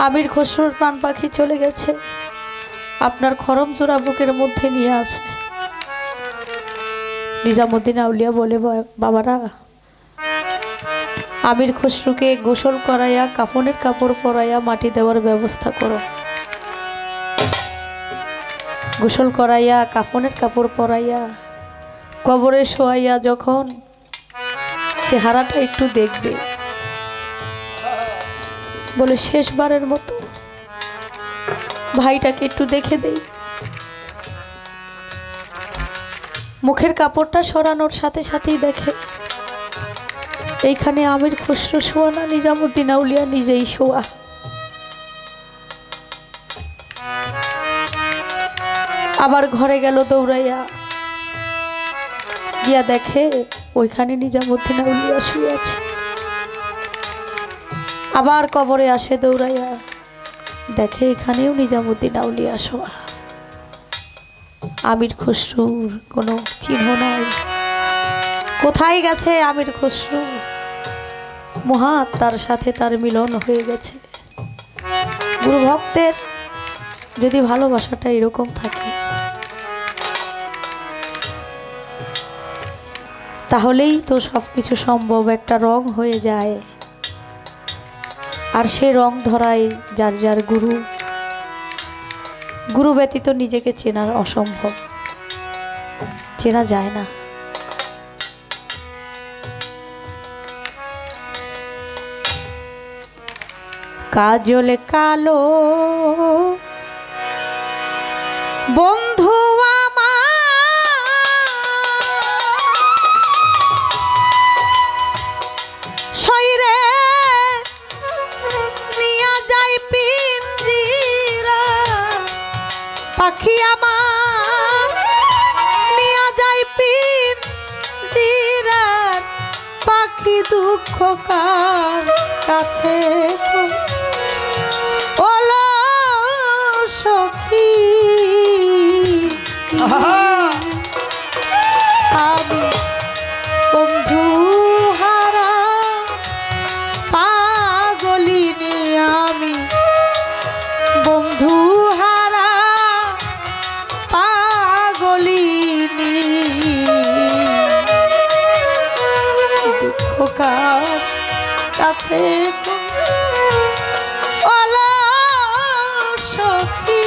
আমির খসরুর প্রাণ পাখি চলে গেছে, আপনার খরম জোড়া বুকের মধ্যে নিয়ে আছে। নিজামুদ্দিন আউলিয়া বলে, বাবারা আমির খসরুকে গোসল করাইয়া কাফনের কাপড় পরাইয়া মাটি দেওয়ার ব্যবস্থা করো। গোসল করাইয়া কাফনের কাপড় পরাইয়া কবরে শোয়াইয়া যখন চেহারাটা একটু দেখবে, বলে শেষবারের মতো ভাইটাকে একটু দেখে দেই। মুখের কাপড়টা সরানোর সাথে সাথেই দেখে এইখানে আমির খসরু শোয়া না, নিজামুদ্দিন আউলিয়া নিজেই শোয়া। আবার ঘরে গেল দৌড়াইয়া, গিয়া দেখে ওইখানে নিজামুদ্দিন আউলিয়া শুয়ে আছে। আবার কবরে আসে দৌড়াইয়া, দেখে এখানেও নিজামুদ্দিন আউলিয়া শোয়া। আমির খসরুর কোনো চিহ্ন নাই। কোথায় গেছে আমির খসরু? মহাত্মার সাথে তার মিলন হয়ে গেছে। গুরু ভক্তের যদি ভালোবাসাটা এরকম থাকে, তাহলেই তো সবকিছু সম্ভব। একটা রং হয়ে যায়, আর সে রং ধরায় যার যার গুরু। গুরু ব্যতীত নিজেকে চেনার অসম্ভব, চেনা যায় না। কাজল কালো বন্ধু পাখি আমার নিয়া যাই পিঞ্জিরার, পাখি দুঃখ কার কাছে ওলো সখী। আমি বন্ধু হারা পাগলিনী, আমি বন্ধু হারা পাগলিনী, দুঃখ কার কাছে ওলো সখী।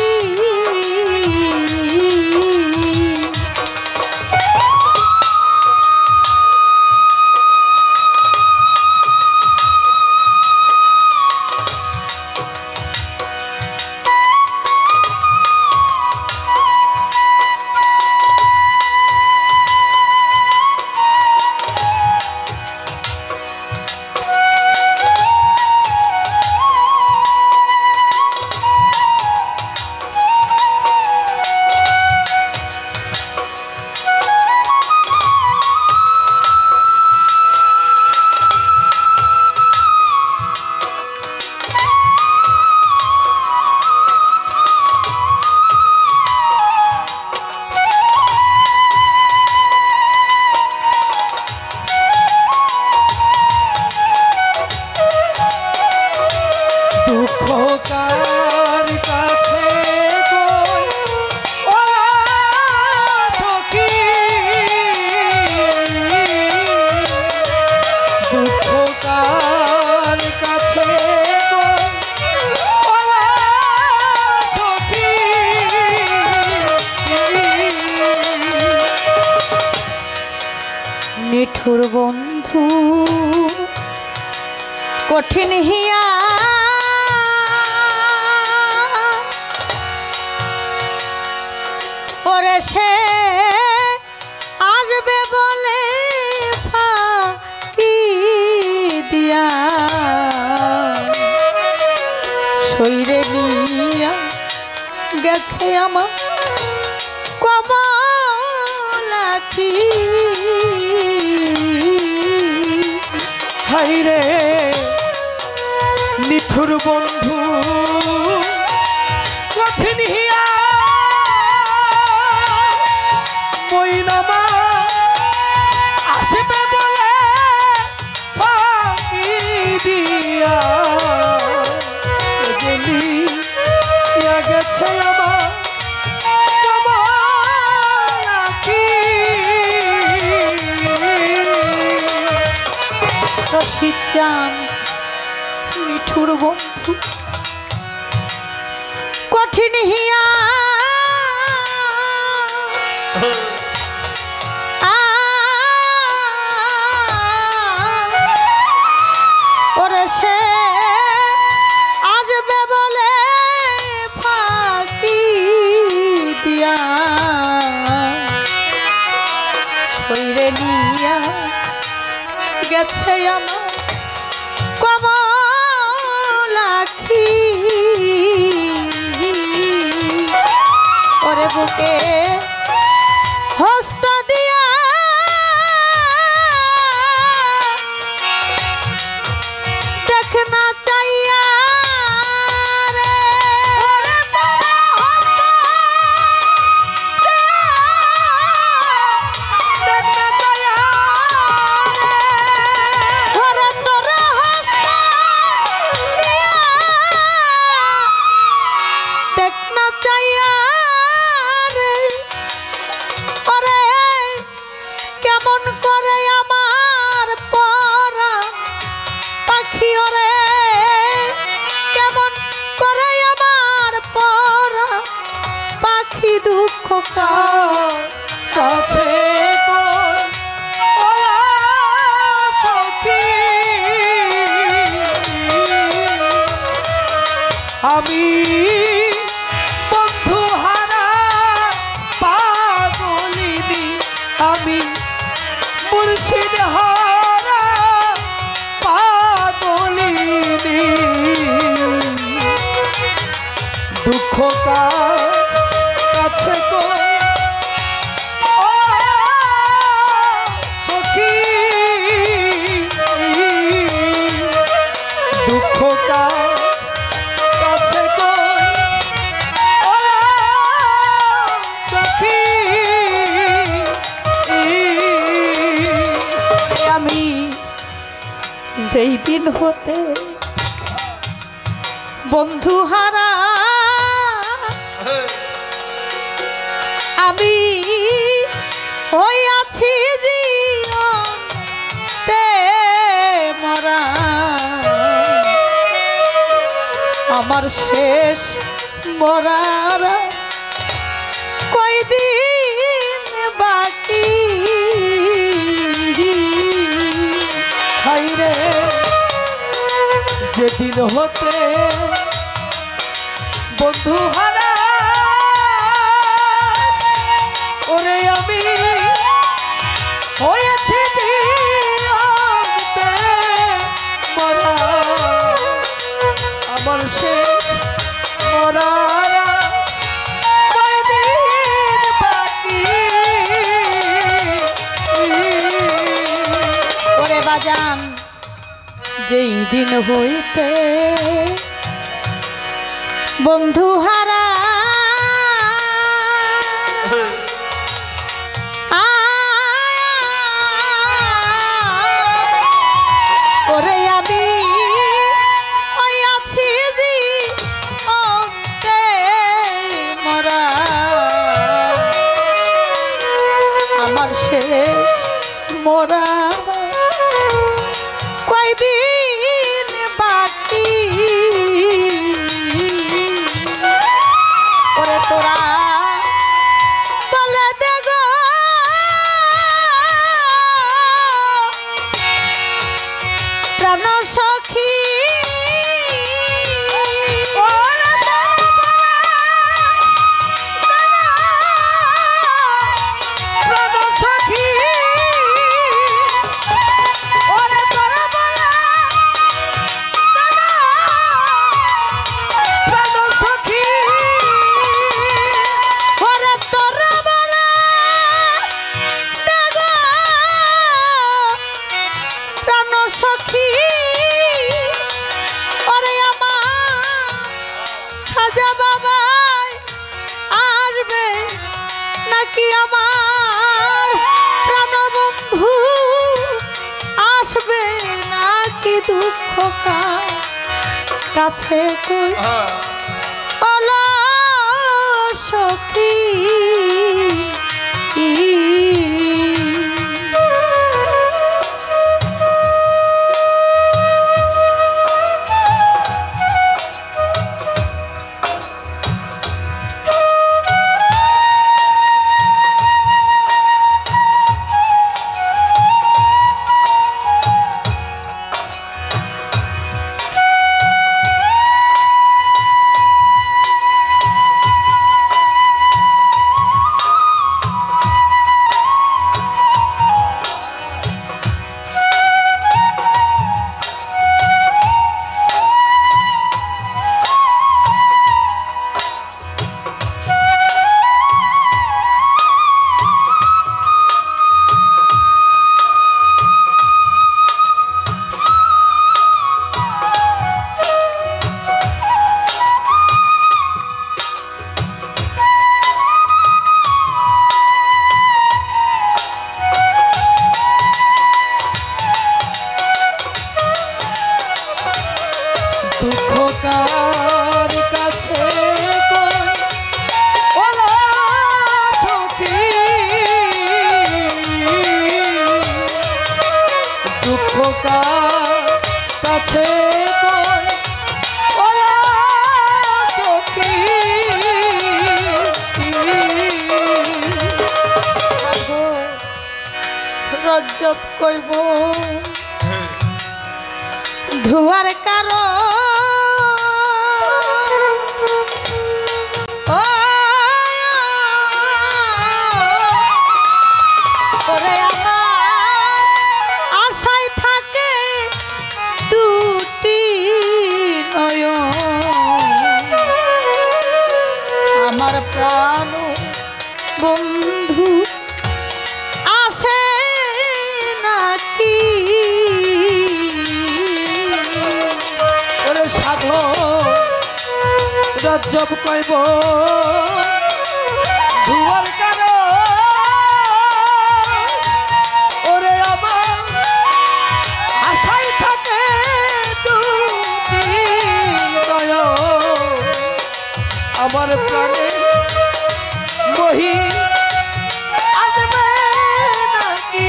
নিঠুর বন্ধু কঠিন হিয়া, ওরে সে আসবে বলে ফাঁকি দিয়া, শরীরে নিয়া গেছে আমার কমলাখি। হাইরে নিঠুর বন্ধু কঠিন হিয়া, মইনামা আসবে বলে ফাঁকি দিয়া, রশিদ চান মিঠুর বন্ধু কঠিন হিয়া ওরে সে আসবে বলে ফাঁকি দিয়া শরীরে নিয়া গেছে আমার কমলাখি ওরে বুকে হস্ত দিয়া দেখ না চাইয়া রে ওরে তোরা হস্ত দিয়া দেখ না চাইয়া রে ওরে তোরা হস্ত দিয়া দেখ না চাইয়া রে ওরে কেমন করে আমার পরা পাখি ওরে কেমন করে আমার পরা পাখি দুঃখ কাছে কর ওলা সখী আমি বন্ধু হারা পাগলিনী আমি মুর্শিদ হারা পাগলিনী দুঃখ কাছে কর সখী দুঃখ কাছে কর সখী আমি যেই দিন হতে বন্ধু হারা আমি হইয়াছি জীবনতে মরা আমার শেষ মরার কয়দিন বাকি হাইরে যেদিন হতে বন্ধু হারা ওরে আমি হয়েছি জীবনতে মরা আমার শেষ মরার কয়দিন বাকি ওরে বাজান যেই দিন হইতে বন্ধু হারা ওরে আমি হইয়াছি জীবনতে মরা আমার শেষ মরা কয়দিন বাকি ওরে তোরা বলে দে গো প্রাণ সখী ওরে তোরা প্রাণ সখী ওরে তোরা প্রাণ সখী ওরে তোরা বলে দে গো প্রাণ সখী ওরে আমার খাজা বাবাই আসবে নাকি আমার প্রাণ বন্ধু আসবে নাকি দুঃখ কাছে কই ওলা সখী রজ্জব কইব ধুয়ার কারো ওরে আমার আশায় থাকে দুটি নয়ন আমার প্রাণ বন্ধু আসে নাকি ওরে সাধু রজ্জব কইব ধুয়ার কারো ওরে আমার আশায় থাকে দুটি নয়ন আমার প্রাণে মহি আসবে নাকি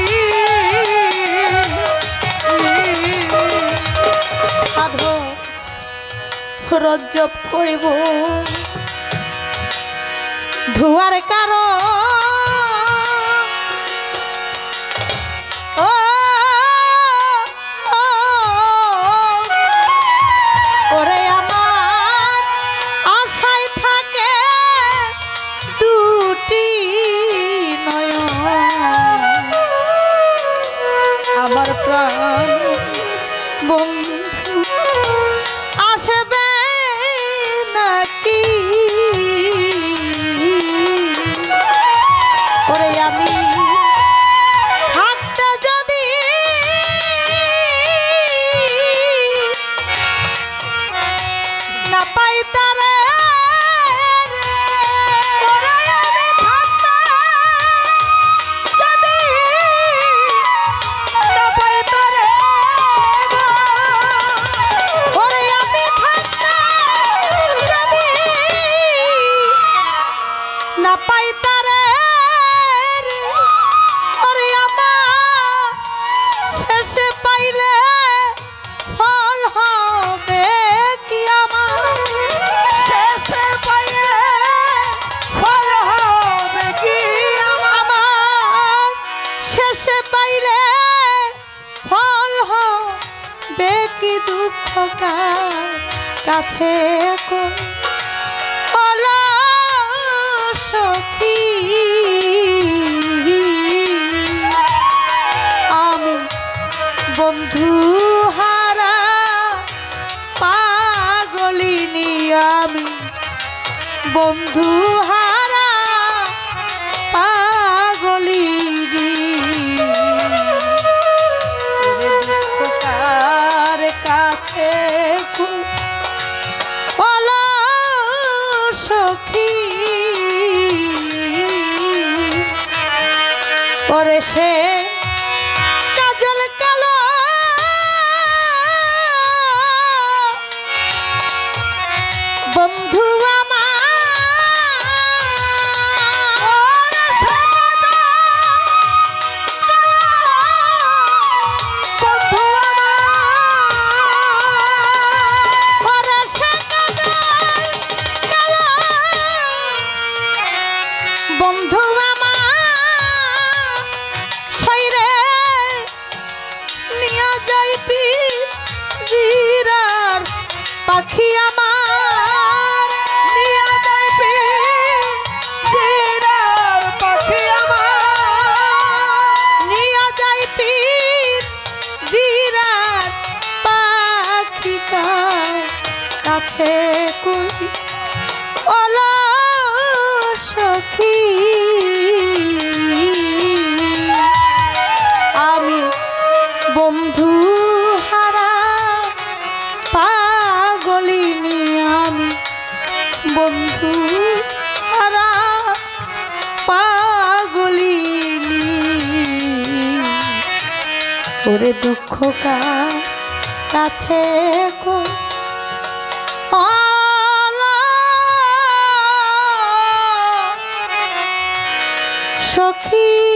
সাধু রজ্জব কইব ধুয়ার কারো ওরে আমার আশায় থাকে দুটি নয়ন আমার প্রাণ বন্ধু আসবে নাকি ওরে আমি থাকতে যদি না পাই তারে ওরে আমি থাকতে যদি না পাই তারে ওরে আমি থাকতে যদি না পাই তারে ওরে আমার শেষে পাইলে ফল হবে কি আমার শেষে পাইলে ফল হবে কি আমার শেষে পাইলে ফল হবে কি দুঃখ কাছে ওলা সখী আমি বন্ধু হারা পাগলিনী আমি বন্ধু হারা পাগলিনী দুঃখকার কাছে বলো সখী ওরে সে কাজল কালো বন্ধু বন্ধু আমার শৈরে নিয়ে যাইবি জিরার পাখি আমার নিয়ে যাইবি জিরার পাখি আমার নিয়ে যাইবি জিরার পাখি কাছে কই ওলা সখী আমি বন্ধু হারা পাগলিনী আমি বন্ধু হারা পাগলিনী ওরে দুঃখ কাছে কই সখী।